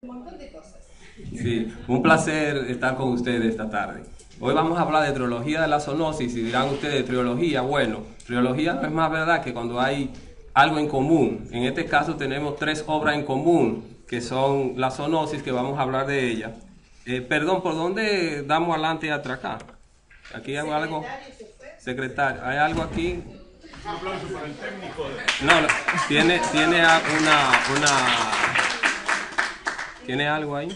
Un montón de cosas. Sí, un placer estar con ustedes esta tarde. Hoy vamos a hablar de triología de la zoonosis y dirán ustedes, triología, bueno, triología no es más verdad que cuando hay algo en común. En este caso tenemos tres obras en común, que son la zoonosis, que vamos a hablar de ella. Perdón, ¿por dónde damos adelante y atrás acá? Aquí hay algo. Secretario, ¿hay algo aquí? Un aplauso para el técnico. No, tiene ¿Tiene algo ahí?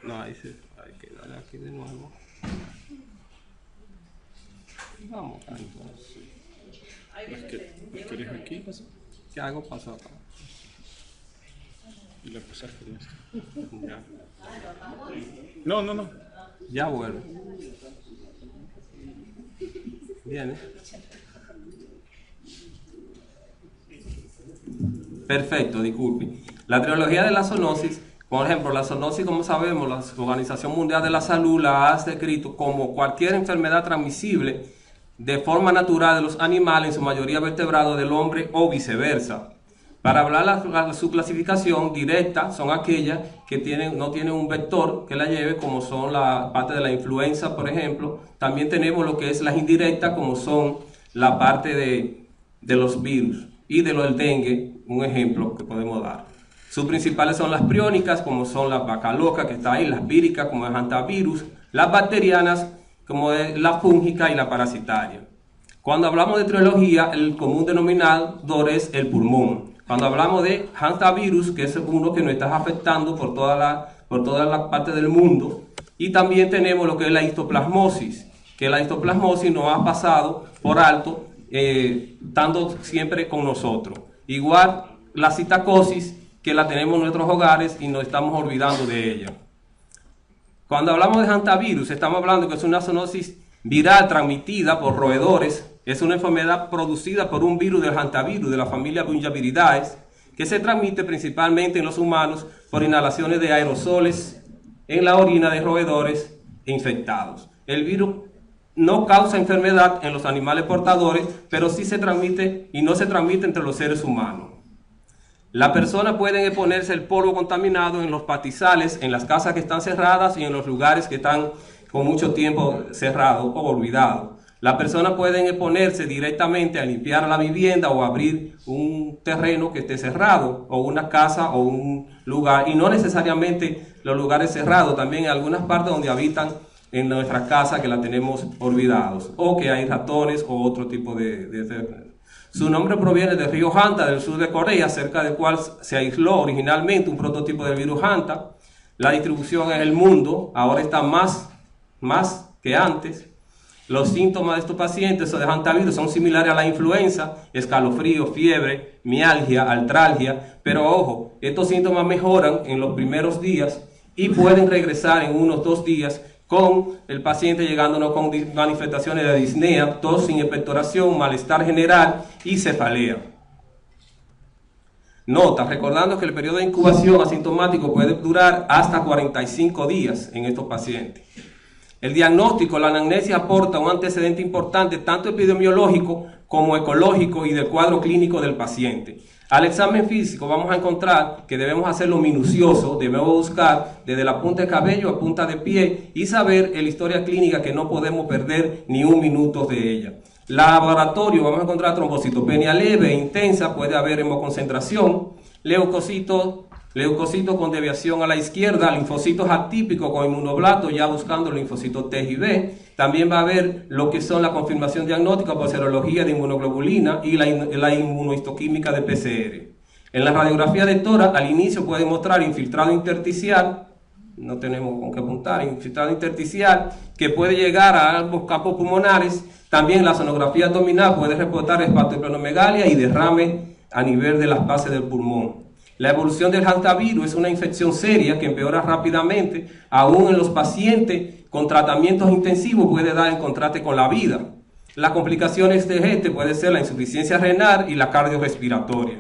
No, ahí sí, hay que darle aquí de nuevo. Vamos acá entonces. ¿Querés aquí? ¿Qué hago? Paso acá. Y la pasaste de esto. Ya. No. Ya vuelvo. Viene. Perfecto, disculpe. La trilogía de la zoonosis, por ejemplo, la zoonosis, como sabemos, la Organización Mundial de la Salud la ha descrito como cualquier enfermedad transmisible de forma natural de los animales, en su mayoría vertebrados, del hombre o viceversa. Para hablar de su clasificación directa, son aquellas que no tienen un vector que la lleve, como son la parte de la influenza, por ejemplo. También tenemos lo que es las indirectas, como son la parte de los virus y de lo del dengue, un ejemplo que podemos dar. Sus principales son las priónicas, como son la vaca loca que está ahí, las víricas, como el hantavirus, las bacterianas, como es la fúngica y la parasitaria. Cuando hablamos de triología, el común denominador es el pulmón. Cuando hablamos de hantavirus, que es uno que nos está afectando por toda la parte del mundo, y también tenemos lo que es la histoplasmosis, que la histoplasmosis nos ha pasado por alto, estando siempre con nosotros. Igual la citacosis, que la tenemos en nuestros hogares y nos estamos olvidando de ella. Cuando hablamos de hantavirus, estamos hablando que es una zoonosis viral transmitida por roedores. Es una enfermedad producida por un virus del hantavirus de la familia Bunjaviridae, que se transmite principalmente en los humanos por inhalaciones de aerosoles en la orina de roedores infectados. El virus no causa enfermedad en los animales portadores, pero sí se transmite y no se transmite entre los seres humanos. Las personas pueden exponerse al polvo contaminado en los pastizales, en las casas que están cerradas y en los lugares que están con mucho tiempo cerrados o olvidados. Las personas pueden exponerse directamente a limpiar la vivienda o abrir un terreno que esté cerrado, o una casa o un lugar, y no necesariamente los lugares cerrados, también en algunas partes donde habitan en nuestra casa que la tenemos olvidados, o que hay ratones o otro tipo de. Su nombre proviene del río Hanta del sur de Corea, cerca del cual se aisló originalmente un prototipo del virus Hanta. La distribución en el mundo ahora está más que antes. Los síntomas de estos pacientes de hantavirus son similares a la influenza: escalofrío, fiebre, mialgia, artralgia, pero ojo, estos síntomas mejoran en los primeros días y pueden regresar en unos 2 días, con el paciente llegándonos con manifestaciones de disnea, tos sin expectoración, malestar general y cefalea. Nota, recordando que el periodo de incubación asintomático puede durar hasta 45 días en estos pacientes. El diagnóstico, la anamnesis aporta un antecedente importante, tanto epidemiológico como ecológico y del cuadro clínico del paciente. Al examen físico vamos a encontrar que debemos hacerlo minucioso, debemos buscar desde la punta de cabello a punta de pie y saber la historia clínica, que no podemos perder ni un minuto de ella. Laboratorio, vamos a encontrar trombocitopenia leve e intensa, puede haber hemoconcentración, leucocitos con deviación a la izquierda, linfocitos atípicos con inmunoblastos, ya buscando linfocitos T y B. También va a haber lo que son la confirmación diagnóstica por serología de inmunoglobulina y la inmunohistoquímica de PCR. En la radiografía de tórax, al inicio puede mostrar infiltrado intersticial, no tenemos con qué apuntar, infiltrado intersticial, que puede llegar a ambos campos pulmonares. También la sonografía abdominal puede reportar hepatoesplenomegalia y derrame a nivel de las bases del pulmón. La evolución del hantavirus es una infección seria que empeora rápidamente, aún en los pacientes con tratamientos intensivos puede dar en contraste con la vida. Las complicaciones de este puede ser la insuficiencia renal y la cardiorrespiratoria.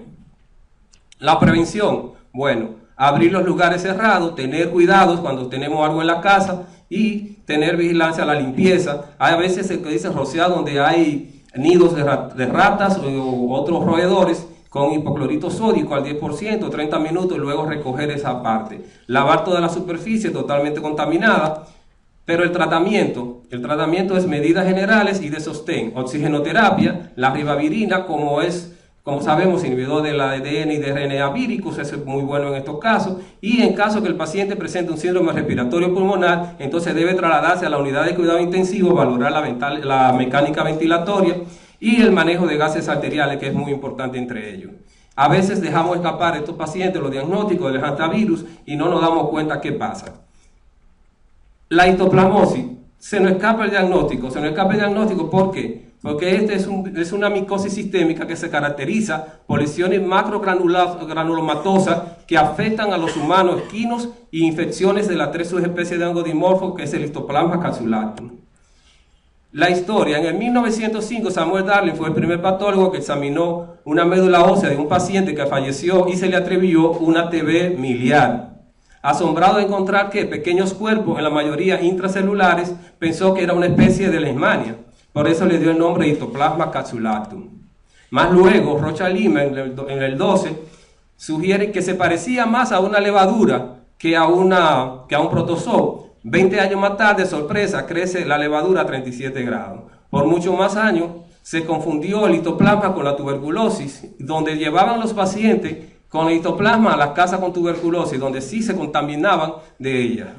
La prevención, bueno, abrir los lugares cerrados, tener cuidados cuando tenemos algo en la casa y tener vigilancia a la limpieza. Hay a veces se dice rociar donde hay nidos de ratas o otros roedores con hipoclorito sódico al 10%, 30 minutos y luego recoger esa parte. Lavar toda la superficie totalmente contaminada, pero el tratamiento es medidas generales y de sostén, oxigenoterapia, la ribavirina como sabemos, inhibidor del ADN y de RNA víricos, eso es muy bueno en estos casos, y en caso que el paciente presente un síndrome respiratorio pulmonar, entonces debe trasladarse a la unidad de cuidado intensivo, valorar la mecánica ventilatoria y el manejo de gases arteriales, que es muy importante entre ellos. A veces dejamos escapar a estos pacientes los diagnósticos del hantavirus y no nos damos cuenta qué pasa. La histoplasmosis, se nos escapa el diagnóstico, ¿por qué? Porque es una micosis sistémica que se caracteriza por lesiones macrogranulomatosas que afectan a los humanos equinos y infecciones de las 3 subespecies de hongo dimorfo, que es el Histoplasma capsulatum. La historia: en el 1905 Samuel Darling fue el primer patólogo que examinó una médula ósea de un paciente que falleció y se le atribuyó una TB miliar. Asombrado de encontrar que pequeños cuerpos, en la mayoría intracelulares, pensó que era una especie de leishmania. Por eso le dio el nombre de Histoplasma capsulatum. Más luego, Rocha Lima, en el 12, sugiere que se parecía más a una levadura que a un protozoo. 20 años más tarde, sorpresa, crece la levadura a 37 grados. Por muchos más años, se confundió el histoplasma con la tuberculosis, donde llevaban los pacientes con el histoplasma a las casas con tuberculosis, donde sí se contaminaban de ella.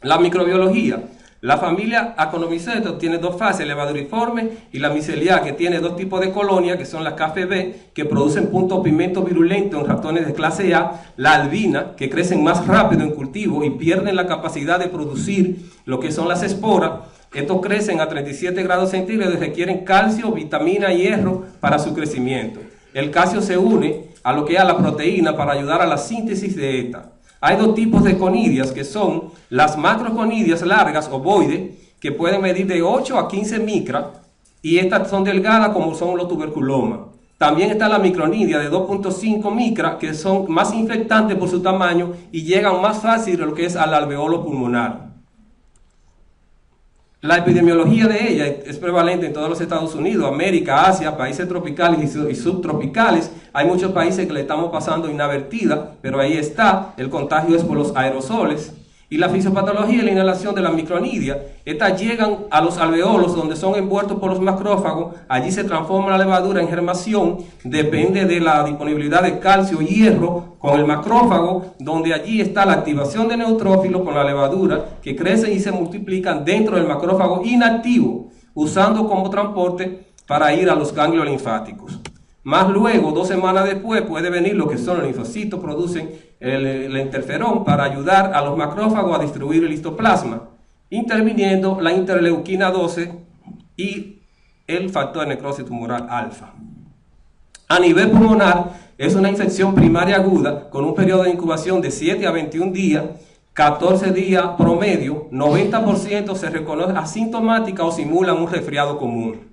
La microbiología. La familia Actinomycetes tiene 2 fases, levaduriforme y la micelial, que tiene 2 tipos de colonias, que son las KFB, que producen puntos pigmentos virulentos en ratones de clase A, la albina, que crecen más rápido en cultivo y pierden la capacidad de producir lo que son las esporas. Estos crecen a 37 grados centígrados y requieren calcio, vitamina y hierro para su crecimiento. El calcio se une a lo que es a la proteína para ayudar a la síntesis de esta. Hay 2 tipos de conidias, que son las macroconidias largas ovoides, que pueden medir de 8 a 15 micras, y estas son delgadas como son los tuberculomas. También está la micronidia de 2.5 micras, que son más infectantes por su tamaño y llegan más fácil a lo que es al alveolo pulmonar. La epidemiología de ella es prevalente en todos los Estados Unidos, América, Asia, países tropicales y subtropicales. Hay muchos países que le estamos pasando inadvertida, pero ahí está. El contagio es por los aerosoles. Y la fisiopatología y la inhalación de la micronidia, estas llegan a los alveolos donde son envueltos por los macrófagos. Allí se transforma la levadura en germación, depende de la disponibilidad de calcio y hierro con el macrófago, donde allí está la activación de neutrófilos con la levadura, que crecen y se multiplican dentro del macrófago inactivo, usando como transporte para ir a los ganglios linfáticos. Más luego, 2 semanas después, puede venir lo que son los linfocitos, producen el interferón para ayudar a los macrófagos a distribuir el histoplasma, interviniendo la interleuquina 12 y el factor de necrosis tumoral alfa. A nivel pulmonar, es una infección primaria aguda con un periodo de incubación de 7 a 21 días, 14 días promedio, 90% se reconoce asintomática o simulan un resfriado común.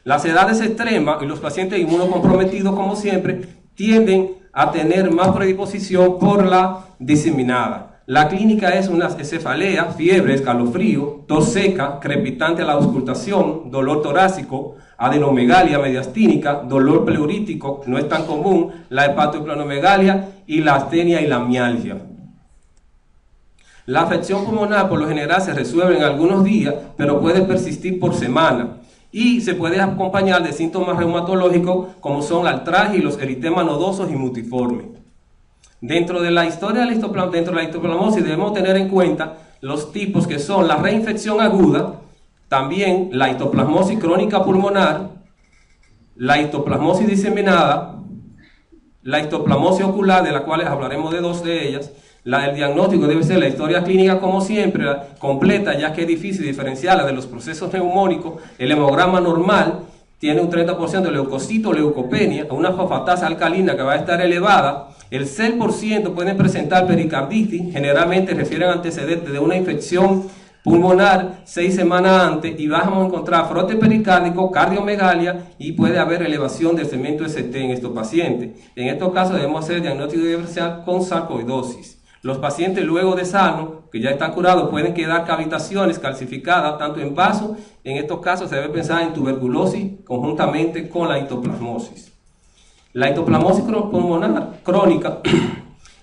Las edades extremas y los pacientes inmunocomprometidos, como siempre, tienden a tener más predisposición por la diseminada. La clínica es una cefalea, fiebre, escalofrío, tos seca, crepitante a la auscultación, dolor torácico, adenomegalia mediastínica, dolor pleurítico, no es tan común, la hepatoesplenomegalia y la astenia y la mialgia. La afección pulmonar por lo general se resuelve en algunos días, pero puede persistir por semanas. Y se puede acompañar de síntomas reumatológicos como son la artralgia y los eritemas nodosos y multiformes. Dentro de la historia de la histoplasmosis debemos tener en cuenta los tipos, que son la reinfección aguda, también la histoplasmosis crónica pulmonar, la histoplasmosis diseminada, la histoplasmosis ocular, de la cual hablaremos de 2 de ellas. El diagnóstico debe ser la historia clínica, como siempre, completa, ya que es difícil diferenciarla de los procesos neumónicos. El hemograma normal tiene un 30% de leucocito, leucopenia, una fosfatasa alcalina que va a estar elevada. El 6% pueden presentar pericarditis, generalmente refieren a antecedentes de una infección pulmonar 6 semanas antes, y vamos a encontrar frote pericárdico, cardiomegalia, y puede haber elevación del segmento ST en estos pacientes. En estos casos debemos hacer diagnóstico diferencial con sarcoidosis. Los pacientes luego de sano, que ya están curados, pueden quedar cavitaciones calcificadas, tanto en vaso. En estos casos se debe pensar en tuberculosis conjuntamente con la histoplasmosis. La histoplasmosis pulmonar crónica,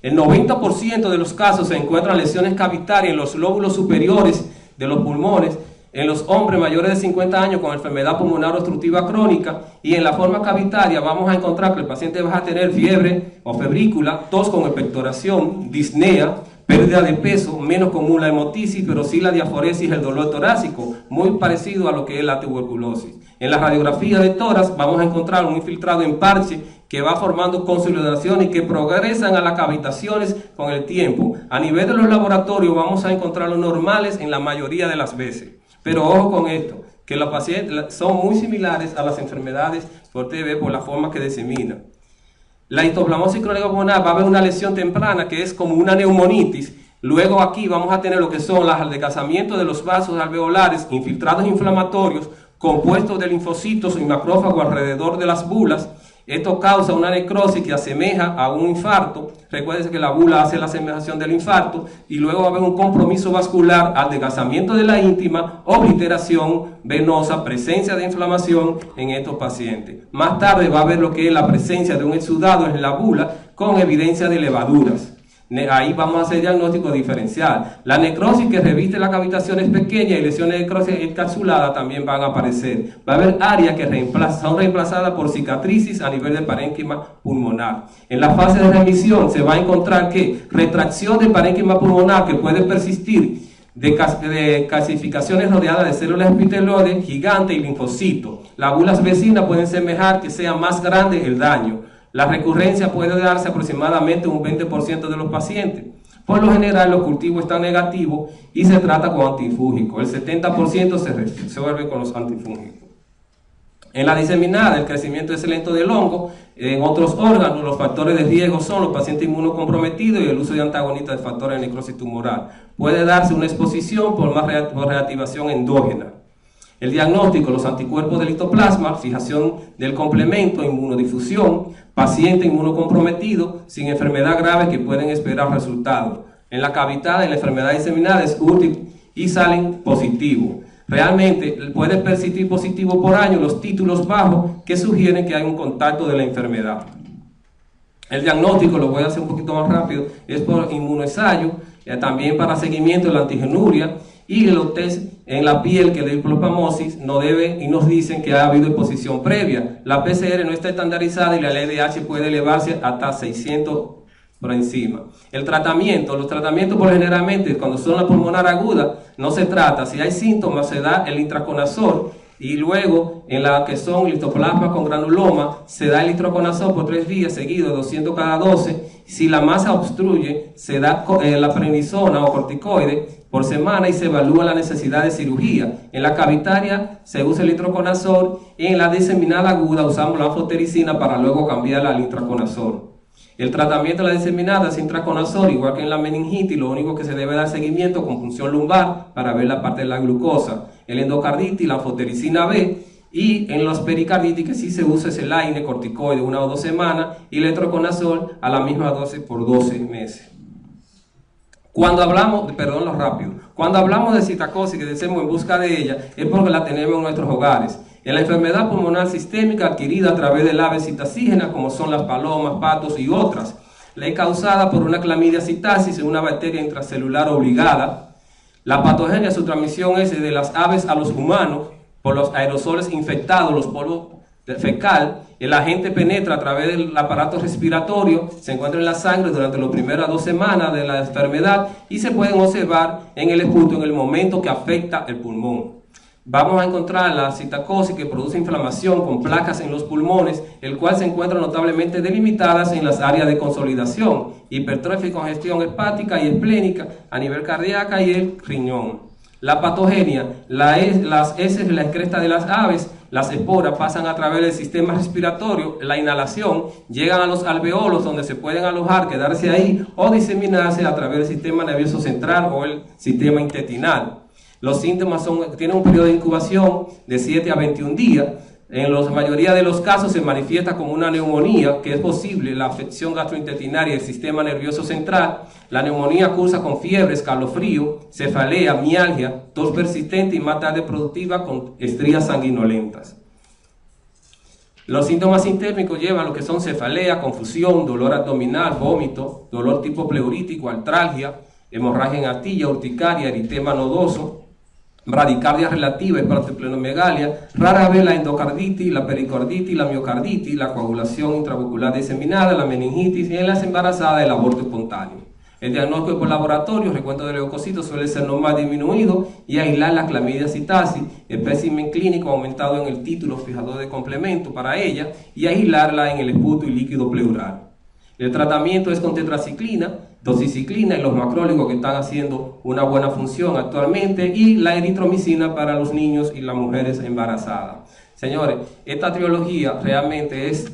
el 90% de los casos se encuentran lesiones cavitarias en los lóbulos superiores de los pulmones, en los hombres mayores de 50 años con enfermedad pulmonar obstructiva crónica, y en la forma cavitaria vamos a encontrar que el paciente va a tener fiebre o febrícula, tos con expectoración, disnea, pérdida de peso, menos común la hemotisis, pero sí la diaforesis, el dolor torácico, muy parecido a lo que es la tuberculosis. En la radiografía de tórax vamos a encontrar un infiltrado en parche que va formando consolidación y que progresan a las cavitaciones con el tiempo. A nivel de los laboratorios vamos a encontrarlos normales en la mayoría de las veces. Pero ojo con esto, que los pacientes son muy similares a las enfermedades por TB por la forma que diseminan. La histoplasmosis crónica pulmonar va a haber una lesión temprana que es como una neumonitis. Luego aquí vamos a tener lo que son los adelgazamientos de los vasos alveolares, infiltrados inflamatorios, compuestos de linfocitos y macrófagos alrededor de las bulas. Esto causa una necrosis que asemeja a un infarto. Recuerden que la bula hace la asemejación del infarto, y luego va a haber un compromiso vascular, adelgazamiento de la íntima, obliteración venosa, presencia de inflamación en estos pacientes. Más tarde va a haber lo que es la presencia de un exudado en la bula con evidencia de levaduras. Ahí vamos a hacer diagnóstico diferencial. La necrosis que reviste la cavitación es pequeña y lesiones de necrosis encapsuladas también van a aparecer. Va a haber áreas que son reemplazadas por cicatrices a nivel del parénquima pulmonar. En la fase de remisión se va a encontrar que retracción del parénquima pulmonar que puede persistir de calcificaciones rodeadas de células epitelioides gigantes y linfocitos. Las bulas vecinas pueden semejar que sea más grande el daño. La recurrencia puede darse aproximadamente un 20% de los pacientes. Por lo general los cultivos están negativos y se trata con antifúngicos. El 70% se resuelve con los antifúngicos. En la diseminada el crecimiento es lento del hongo. En otros órganos los factores de riesgo son los pacientes inmunocomprometidos y el uso de antagonistas de factores de necrosis tumoral. Puede darse una exposición por reactivación endógena. El diagnóstico, los anticuerpos del histoplasma, fijación del complemento, inmunodifusión, paciente inmunocomprometido, sin enfermedad grave que pueden esperar resultados. En la cavidad, en la enfermedad diseminada es útil y salen positivos. Realmente puede persistir positivo por año los títulos bajos que sugieren que hay un contacto de la enfermedad. El diagnóstico, lo voy a hacer un poquito más rápido, es por inmunoensayo, también para seguimiento de la antigenuria, y los test en la piel que de histoplasmosis no deben y nos dicen que ha habido exposición previa. La PCR no está estandarizada y la LDH puede elevarse hasta 600 por encima. El tratamiento, los tratamientos por generalmente cuando son la pulmonar aguda no se trata. Si hay síntomas se da el intraconazol, y luego en la que son histoplasma con granuloma se da el itraconazol por 3 días seguidos, 200 cada 12. Si la masa obstruye se da la prednisona o corticoide por semana y se evalúa la necesidad de cirugía. En la cavitaria se usa el itraconazol y en la diseminada aguda usamos la anfotericina para luego cambiarla al itraconazol. El tratamiento de la diseminada es intraconazol, igual que en la meningitis, lo único que se debe dar seguimiento con punción lumbar para ver la parte de la glucosa. El endocarditis, la anfotericina B, y en los pericarditis que sí se usa es el AINE corticoide 1 o 2 semanas y el itraconazol a la misma dosis por 12 meses. Cuando hablamos, cuando hablamos de citacosis, que decimos en busca de ella, es porque la tenemos en nuestros hogares. En la enfermedad pulmonar sistémica adquirida a través de aves citacígenas, como son las palomas, patos y otras, la es causada por una clamidia citasis, una bacteria intracelular obligada. La patogenia, su transmisión es de las aves a los humanos, por los aerosoles infectados, los polvos fecal. El agente penetra a través del aparato respiratorio, se encuentra en la sangre durante las primeras 2 semanas de la enfermedad y se pueden observar en el esputo en el momento que afecta el pulmón. Vamos a encontrar la citacosis que produce inflamación con placas en los pulmones, el cual se encuentra notablemente delimitadas en las áreas de consolidación, hipertrofia y congestión hepática y esplénica a nivel cardíaco y el riñón. La patogenia, las heces de la excreta de las aves, las esporas pasan a través del sistema respiratorio, la inhalación, llegan a los alveolos donde se pueden alojar, quedarse ahí o diseminarse a través del sistema nervioso central o el sistema intestinal. Los síntomas tienen un periodo de incubación de 7 a 21 días. En la mayoría de los casos se manifiesta como una neumonía, que es posible la afección gastrointestinal del sistema nervioso central. La neumonía cursa con fiebre, escalofrío, cefalea, mialgia, tos persistente y más tarde productiva con estrías sanguinolentas. Los síntomas sistémicos llevan lo que son cefalea, confusión, dolor abdominal, vómito, dolor tipo pleurítico, artralgia, hemorragia en astilla, urticaria, eritema nodoso, bradicardia relativa, hepatoesplenomegalia, rara vez la endocarditis, la pericarditis, la miocarditis, la coagulación intravascular diseminada, la meningitis y en las embarazadas el aborto espontáneo. El diagnóstico por laboratorio, recuento de leucocitos suele ser normal disminuido y aislar la clamidia citasis, espécimen clínico aumentado en el título fijador de complemento para ella y aislarla en el esputo y líquido pleural. El tratamiento es con tetraciclina, doxiciclina y los macrólicos que están haciendo una buena función actualmente y la eritromicina para los niños y las mujeres embarazadas. Señores, esta trilogía realmente es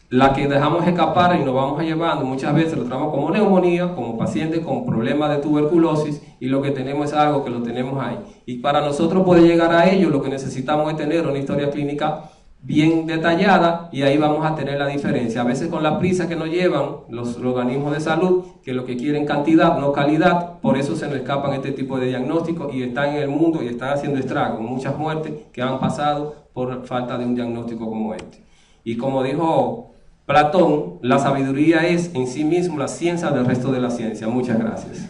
la que dejamos escapar y nos vamos llevando. Muchas veces lo tratamos como neumonía, como pacientes con problemas de tuberculosis y lo que tenemos es algo que lo tenemos ahí. Y para nosotros poder llegar a ello lo que necesitamos es tener una historia clínica bien detallada y ahí vamos a tener la diferencia. A veces con la prisa que nos llevan los organismos de salud, que lo que quieren cantidad, no calidad, por eso se nos escapan este tipo de diagnósticos y están en el mundo y están haciendo estragos, muchas muertes que han pasado por falta de un diagnóstico como este. Y como dijo Platón, la sabiduría es en sí mismo la ciencia del resto de la ciencia. Muchas gracias.